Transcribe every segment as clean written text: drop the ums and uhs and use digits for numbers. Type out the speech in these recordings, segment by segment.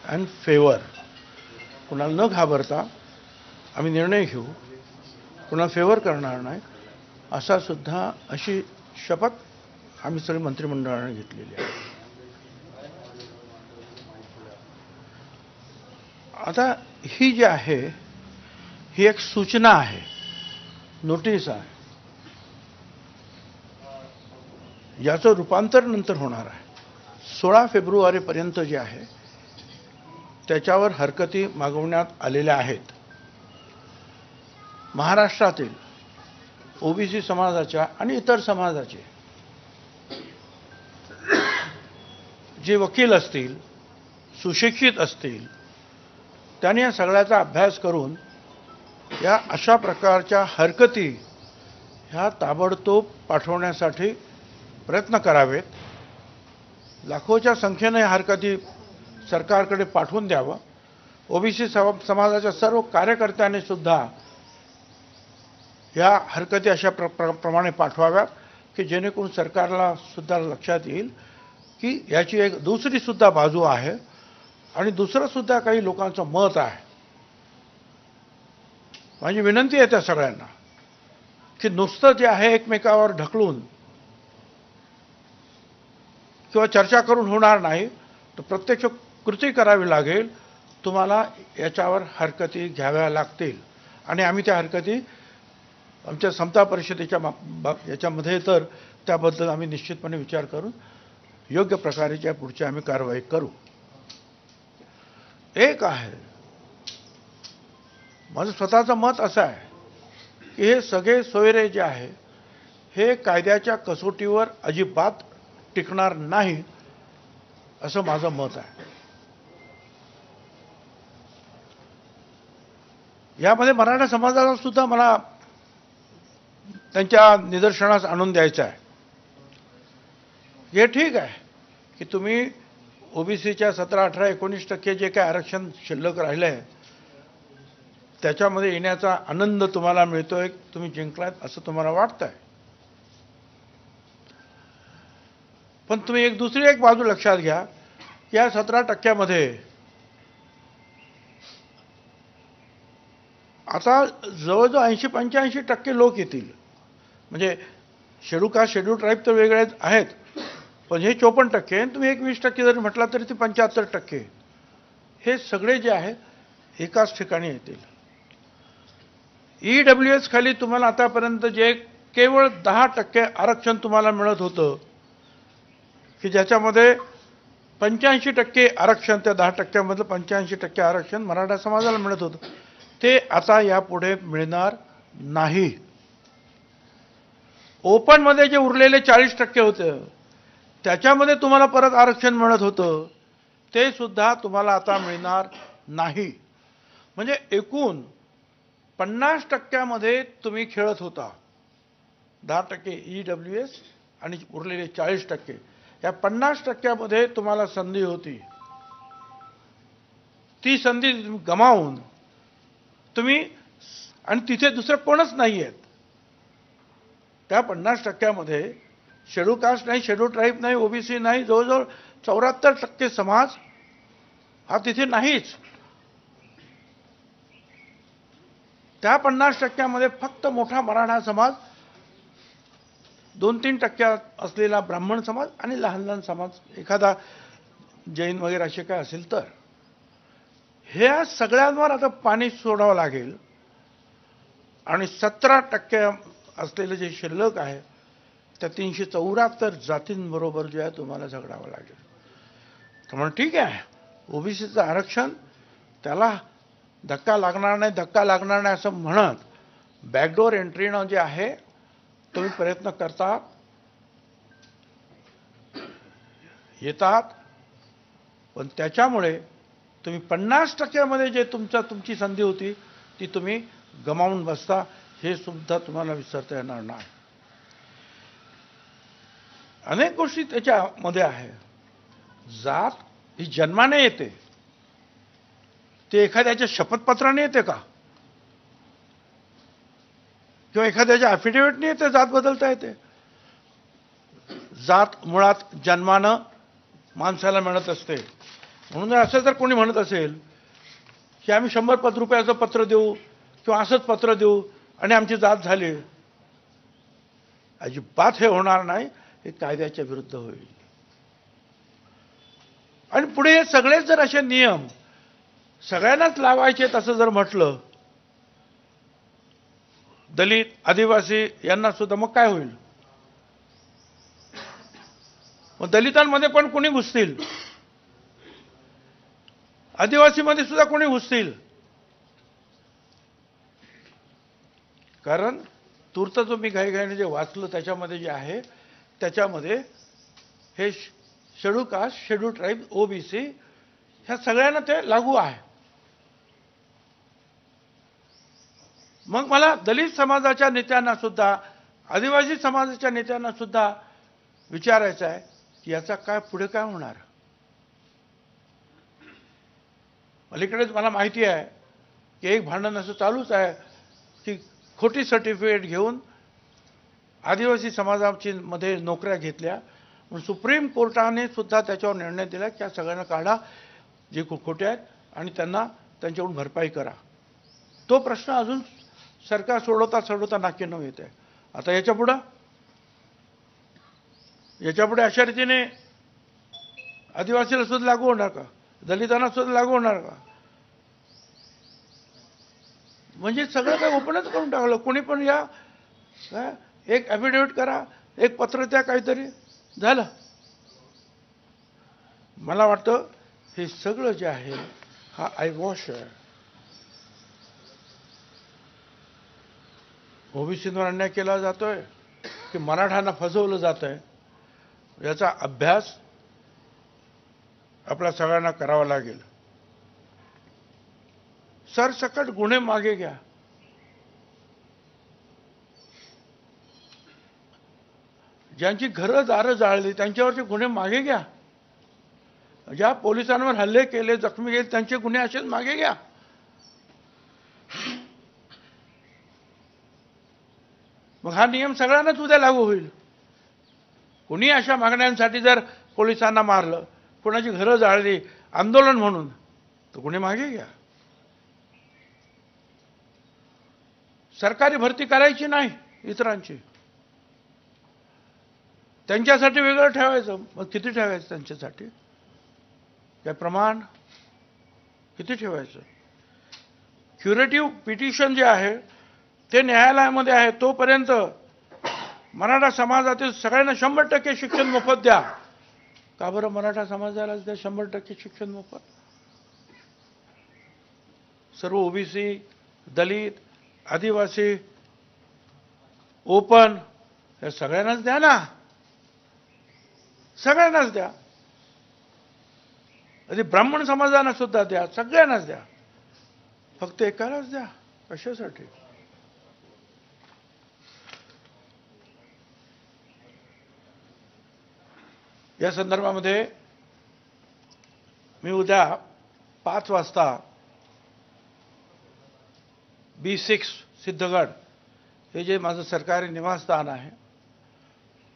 And favour. कुणाला न घाबरता आम्ही निर्णय घेऊ, कुणाला फेवर करणार नाही, अशी शपथ आम्ही सगळे मंत्रिमंडळाने घेतलेली आहे. आता ही जी आहे ही एक सूचना आहे, नोटीस आहे. याचं रूपांतर नंतर होणार आहे. 16 फेब्रुवारीपर्यंत जे आहे त्याच्यावर हरकती मागवण्यात आलेल्या आहेत. महाराष्ट्रातील ओबीसी समाजाच्या आणि इतर समाजाचे जे वकील असतील, सुशिक्षित असतील, त्यांनी या सगळ्याचा अभ्यास करून या अशा प्रकारच्या हरकती ह्या ताबडतोब पाठवण्यासाठी प्रयत्न करावेत. लाखोच्या संख्येने हरकती सरकारकडे पाठवून द्यावं. ओबीसी समाजाच्या सर्व कार्यकर्त्यांनी सुद्धा या हरकती अशा प्रमाणे पाठवाव्यात की जेणेकरून सरकारला सुद्धा लक्षात येईल की याची एक दुसरी सुद्धा बाजू आहे आणि दुसरं सुद्धा काही लोकांचं मत आहे. माझी विनंती आहे त्या सगळ्यांना की नुसतं जे आहे एकमेकावर ढकलून किंवा चर्चा करून होणार नाही, तर प्रत्यक्ष कृती करावी लागेल. तुम्हाला याच्यावर हरकती घ्याव्या लागतील आणि आम्ही त्या हरकती आमच्या समता परिषदेच्या याच्यामध्ये तर त्याबद्दल आम्ही निश्चितपणे विचार करून योग्य प्रकारेच्या पुढची आम्ही कारवाई करू. एक आहे माझं स्वतःचं मत असं आहे की हे सगळे सोयरे जे आहे हे कायद्याच्या कसोटीवर अजिबात टिकणार नाही, असं माझं मत आहे. यामध्ये मराठा समाजाला सुद्धा मला त्यांच्या निदर्शनास आणून द्यायचं आहे. हे ठीक आहे की तुम्ही ओबीसीच्या 17, 18, 19% जे काही आरक्षण शिल्लक राहिलंय त्याच्यामध्ये येण्याचा आनंद तुम्हाला मिळतोय, तुम्ही जिंकलात असं तुम्हाला वाटतंय. पण तुम्ही दुसरी एक बाजू लक्षात घ्या. या 17% आता जवळजवळ 80-85% लोक येतील. म्हणजे शेड्यूल कास्ट, शेड्यूल ट्राईब तर वेगळे आहेत, पण हे 54%. तुम्ही 20% जरी म्हटला तरी ते 75%. हे सगळे जे आहे एकाच ठिकाणी येतील. EWS खाली तुम्हाला आतापर्यंत जे केवळ 10% आरक्षण तुम्हाला मिळत होतं की ज्याच्यामध्ये 85% आरक्षण, त्या 10% मधलं 85% आरक्षण मराठा समाजाला मिळत होतं, ते आता यापुढे मिळणार नाही. ओपन मध्ये जे उरलेले 40% होतं त्याच्यामध्ये तुम्हाला परत आरक्षण मिळत होतं, ते सुद्धा तुम्हाला आता मिळणार नाही. म्हणजे एकूण 50% तुम्ही खेळत होता. 10% EWS आणि उरलेले 40%. या 50% तुम्हाला संधी होती. ती संधी गमावून तुम्ही, आणि तिथे दुसरं कोणच नाही आहेत. त्या 50% शेड्यूल कास्ट नाही, शेड्यूल ट्राईब नाही, ओबीसी नाही, जवळजवळ 74% समाज हा तिथे नाहीच. त्या 50% फक्त मोठा मराठा समाज, 2-3% असलेला ब्राह्मण समाज आणि लहान लहान समाज, एखादा जैन वगैरे असे काय असेल तर, ह्या सगळ्यांवर आता पाणी सोडावं लागेल. आणि 17% असलेले जे शिल्लक आहे त्या 374 जातींबरोबर जे आहे तुम्हाला झगडावं लागेल. त्यामुळे ठीक आहे, ओबीसीचं आरक्षण त्याला धक्का लागणार नाही असं म्हणत बॅकडोर एंट्रीनं जे आहे तुम्ही प्रयत्न करता येतात, पण त्याच्यामुळे तुम्ही 50% जे तुमची संधी होती ती तुम्ही गमावून बसता. हे सुद्धा तुम्हाला विसरता येणार नाही. अनेक गोष्टी त्याच्यामध्ये आहे. जात ही जन्माने येते, ते एखाद्याच्या शपथपत्राने येते का, किंवा एखाद्याच्या ॲफिडेव्हिटने येते जात बदलता येते. जात मुळात जन्मानं माणसाला मिळत असते. म्हणून असं जर कोणी म्हणत असेल की आम्ही 100 रुपयाचं पत्र देऊ किंवा असंच पत्र देऊ आणि आमची जात झाली, अजिबात हे होणार नाही. हे कायद्याच्या विरुद्ध होईल. आणि पुढे हे सगळेच जर असे नियम सगळ्यांनाच लावायचे असं जर म्हटलं, दलित आदिवासी यांना सुद्धा, मग काय होईल? मग दलितांमध्ये पण कोणी घुसतील, आदिवासीमध्ये सुद्धा कोणी घुसतील. कारण तूर्त जो मी घाईघाईने जे वाचलं त्याच्यामध्ये जे आहे त्याच्यामध्ये हे schedule caste, schedule tribe, OBC ह्या सगळ्यांना ते लागू आहे. मग मला दलित समाजाच्या नेत्यांना सुद्धा, आदिवासी समाजाच्या नेत्यांना सुद्धा विचारायचं आहे की याचा काय पुढे काय होणार. अलीकडेच मला माहिती आहे की एक भांडण असं चालूच आहे की खोटी सर्टिफिकेट घेऊन आदिवासी समाजाची मध्ये नोकऱ्या घेतल्या. म्हणून सुप्रीम कोर्टाने सुद्धा त्याच्यावर निर्णय दिला की या सगळ्यांना काढा जे खोटे आहेत आणि त्यांना त्यांच्याकडून भरपाई करा. तो प्रश्न अजून सरकार सोडवता नाकी न येत आहे. आता याच्यापुढे अशा रीतीने आदिवासीला सुद्धा लागू होणार का, दलितांना सुद्धा लागू होणार का? म्हणजे सगळं काही ओपनच करून टाकलं. कोणी पण या, एक ॲफिडेव्हिट करा, एक पत्र द्या, काहीतरी झालं. मला वाटतं हे सगळं जे आहे हा आयवॉश आहे. ओबीसीवर अन्याय केला जातोय की मराठ्यांना फसवलं जातंय, याचा अभ्यास आपल्या सगळ्यांना करावा लागेल. सरसकट गुन्हे मागे घ्या. ज्यांची घरं दारं जाळली त्यांच्यावरचे गुन्हे मागे घ्या. ज्या पोलिसांवर हल्ले केले, जखमी केले, त्यांचे गुन्हे असेच मागे घ्या. मग हा नियम सगळ्यांनाच उद्या लागू होईल. कुणी अशा मागण्यांसाठी जर पोलिसांना मारलं, कोणाची घरं जाळली आंदोलन म्हणून, तर गुन्हे मागे घ्या. सरकारी भरती करायची नाही इतरांची, त्यांच्यासाठी वेगळं ठेवायचं. मग किती ठेवायचं त्यांच्यासाठी, काय प्रमाण किती ठेवायचं? क्युरेटिव्ह पिटिशन जे आहे ते न्यायालयामध्ये आहे. तोपर्यंत मराठा समाजातील सगळ्यांना 100% शिक्षण मोफत द्या. का बरं मराठा समाजालाच द्या 100% शिक्षण मोफत? सर्व ओबीसी, दलित, आदिवासी, ओपन या सगळ्यांनाच द्या ना, सगळ्यांनाच द्या. आधी ब्राह्मण समाजाला सुद्धा द्या, सगळ्यांनाच द्या. फक्त एकालाच द्या कशासाठी? या संदर्भामध्ये मी उद्या 5 वाजता B6 सिद्धगड हे जे माझं सरकारी निवासस्थान आहे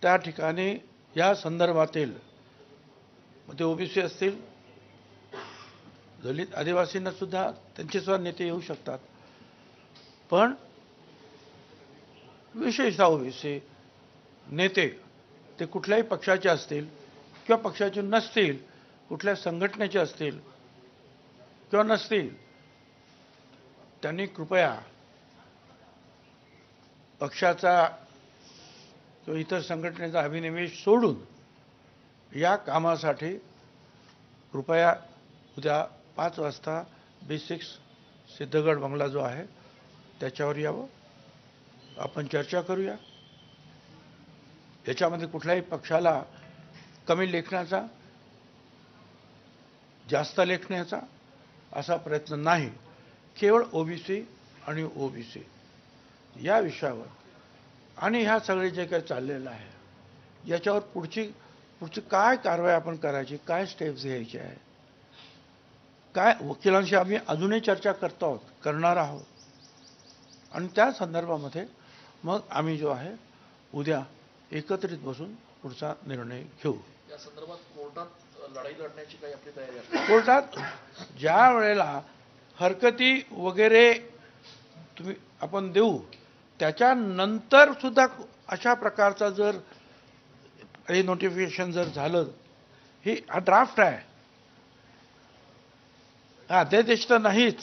त्या ठिकाणी या संदर्भातील, मग ते ओबीसी असतील, दलित आदिवासींना सुद्धा त्यांचे सुद्धा नेते येऊ शकतात. पण विशेषतः ओबीसी नेते ते कुठल्याही पक्षाचे असतील किंवा पक्षाचे नसतील, कुठल्या संघटनेचे असतील किंवा नसतील, त्यांनी कृपया पक्षाचा किंवा इतर संघटनेचा अभिनिवेश सोडून या कामासाठी कृपया उद्या 5 वाजता B6 सिद्धगड बंगला जो आहे त्याच्यावर यावं. आपण चर्चा करूया. याच्यामध्ये कुठल्याही पक्षाला कमी लेखण्याचा, जास्त लेखण्याचा असा प्रयत्न नाही. केवळ ओबीसी आणि ओबीसी या विषयावर आणि ह्या सगळे जे काही चाललेलं आहे याच्यावर पुढची काय कारवाई आपण करायची, काय स्टेप्स घ्यायचे आहे, काय वकिलांशी आम्ही अजूनही चर्चा करणार आहोत. आणि त्या संदर्भामध्ये मग आम्ही जो आहे उद्या एकत्रित बसून पुढचा निर्णय घेऊ. या संदर्भात कोर्टात लढाई लढण्याची काही आपली तयारी असते? कोर्टात ज्या वेळेला हरकती वगैरे आपण देऊ त्याच्यानंतर सुद्धा अशा प्रकारचा जर नोटिफिकेशन जर झालं, हा ड्राफ्ट आहे, हा अध्यादेश तर नाहीच,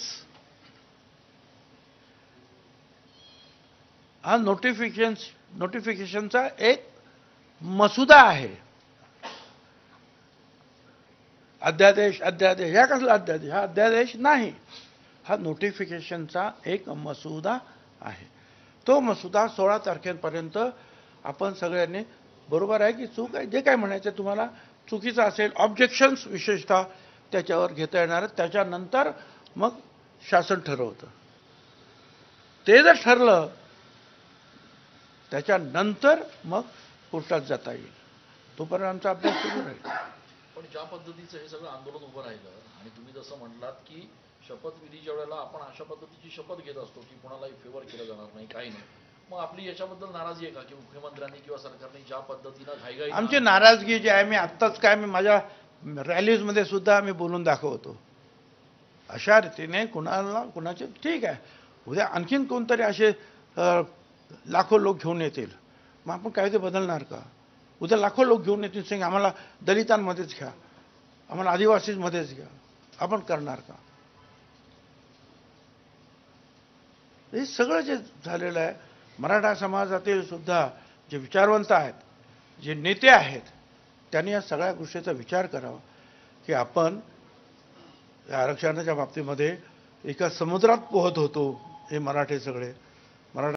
हा नोटिफिकेशनचा एक मसुदा आहे. अध्यादेश ह्या कसला अध्यादेश? हा अध्यादेश नाही, हा नोटिफिकेशनचा एक मसुदा आहे. तो मसुदा 16 तारखेपर्यंत आपण सगळ्यांनी, बरोबर आहे की चूक आहे, जे काय म्हणायचं तुम्हाला चुकीचं असेल, ऑब्जेक्शन्स विशेषतः त्याच्यावर घेता येणार, त्याच्यानंतर मग शासन ठरवतं. ते जर ठरलं त्याच्यानंतर मग कोर्टात जाता येईल. तोपर्यंत आमचा अभ्यास सुरू राहील. पण ज्या पद्धतीचं हे सगळं आंदोलन उभं राहिलं आणि तुम्ही जसं म्हटलात की शपथविधीच्या वेळेला आपण अशा पद्धतीची शपथ घेत असतो की कोणालाही फेवर केलं जाणार नाही, काही नाही, मग आपली याच्याबद्दल नाराजी आहे का की मुख्यमंत्र्यांनी किंवा सरकारने ज्या पद्धतीनं घाईघाई? आमची नाराजगी जी आहे, मी आत्ताच काय मी माझ्या रॅलीजमध्ये सुद्धा मी बोलून दाखवतो, अशा रीतीने कुणाचे ठीक आहे, उद्या आणखीन कोणतरी असे लाखो लोक घेऊन येतील, मग आपण कायदे बदलणार का? उद्या लाखो लोक घेऊन येतील, सांग आम्हाला दलितांमध्येच घ्या, आम्हाला आदिवासींमध्येच घ्या, आपण करणार का? हे सगळं जे झालेलं आहे, मराठा समाजातील सुद्धा जे विचारवंत आहेत, जे नेते आहेत, त्यांनी या सगळ्या गोष्टीचा विचार करावा की आपण या आरक्षणाच्या बाबतीमध्ये एका समुद्रात पोहत होतो हे मराठे सगळे.